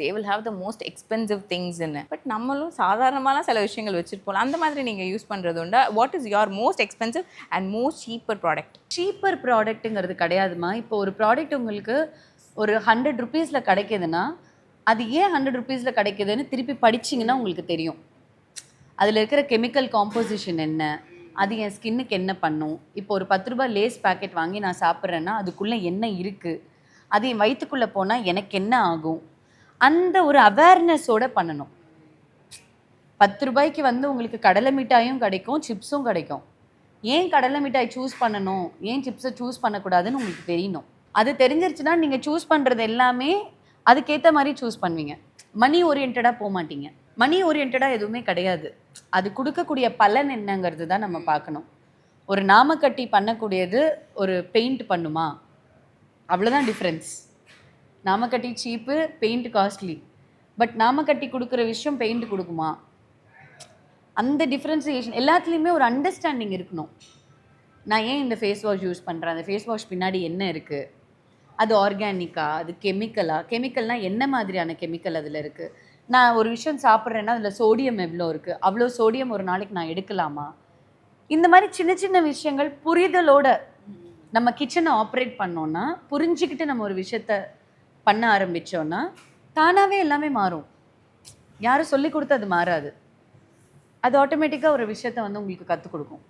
They will have the most expensive திங்ஸ்ன்னு. But நம்மளும் சாதாரணமான சில விஷயங்கள் வச்சுருப்போம். அந்த மாதிரி நீங்கள் யூஸ் பண்ணுறது உண்டா? What is your most expensive and most cheaper product? Cheaper ப்ராடக்ட்டுங்கிறது கிடையாதுமா. இப்போ ஒரு ப்ராடக்ட் உங்களுக்கு ஒரு 100 ருபீஸில் கிடைக்குதுன்னா அது ஏன் 100 ருபீஸில் கிடைக்குதுன்னு திருப்பி படிச்சிங்கன்னா உங்களுக்கு தெரியும். அதில் இருக்கிற கெமிக்கல் காம்போசிஷன் என்ன, அது என் ஸ்கின்னுக்கு என்ன பண்ணும். இப்போ ஒரு 10 ரூபாய் லேஸ் பேக்கெட் வாங்கி நான் சாப்பிட்றேன்னா அதுக்குள்ளே என்ன இருக்குது, அது என் வயிற்றுக்குள்ளே போனால் எனக்கு என்ன ஆகும், அந்த ஒரு அவேர்னஸோடு பண்ணணும். 10 ரூபாய்க்கு வந்து உங்களுக்கு கடலை மிட்டாயும் கிடைக்கும், சிப்ஸும் கிடைக்கும். ஏன் கடலை மிட்டாய் சூஸ் பண்ணணும், ஏன் சிப்ஸை சூஸ் பண்ணக்கூடாதுன்னு உங்களுக்கு தெரியணும். அது தெரிஞ்சிருச்சுன்னா நீங்கள் சூஸ் பண்ணுறது எல்லாமே அதுக்கேற்ற மாதிரி சூஸ் பண்ணுவீங்க. மணி ஓரியன்டாக போக மாட்டீங்க. மணி ஓரியன்டாக எதுவுமே கிடையாது. அது கொடுக்கக்கூடிய பலன் என்னங்கிறது தான் நம்ம பார்க்கணும். ஒரு நாமக்கட்டி பண்ணக்கூடியது ஒரு பெயிண்ட் பண்ணுமா, அவ்வளோதான் டிஃப்ரென்ஸ். நாமக்கட்டி சீப்பு, பெயிண்ட் காஸ்ட்லி. பட் நாமக்கட்டி கொடுக்குற விஷயம் பெயிண்ட் கொடுக்குமா, அந்த டிஃப்ரென்சியேஷன் எல்லாத்துலேயுமே ஒரு அண்டர்ஸ்டாண்டிங் இருக்கணும். நான் ஏன் இந்த ஃபேஸ் வாஷ் யூஸ் பண்ணுறேன், அந்த ஃபேஸ் வாஷ் பின்னாடி என்ன இருக்குது, அது ஆர்கானிக்கா, அது கெமிக்கலா, கெமிக்கல்னால் என்ன மாதிரியான கெமிக்கல் அதில் இருக்குது, நான் ஒரு விஷயம் சாப்பிட்றேன்னா அதில் சோடியம் எவ்வளோ இருக்குது, அவ்வளோ சோடியம் ஒரு நாளைக்கு நான் எடுக்கலாமா, இந்த மாதிரி சின்ன சின்ன விஷயங்கள் புரிதலோட நம்ம கிச்சனை ஆப்ரேட் பண்ணோன்னா, புரிஞ்சுக்கிட்டு நம்ம ஒரு விஷயத்த பண்ண ஆரம்பித்தோன்னா தானாகவே எல்லாமே மாறும். யாரும் சொல்லி கொடுத்து அது மாறாது. அது ஆட்டோமேட்டிக்காக ஒரு விஷயத்த வந்து உங்களுக்கு கற்றுக் கொடுக்கும்.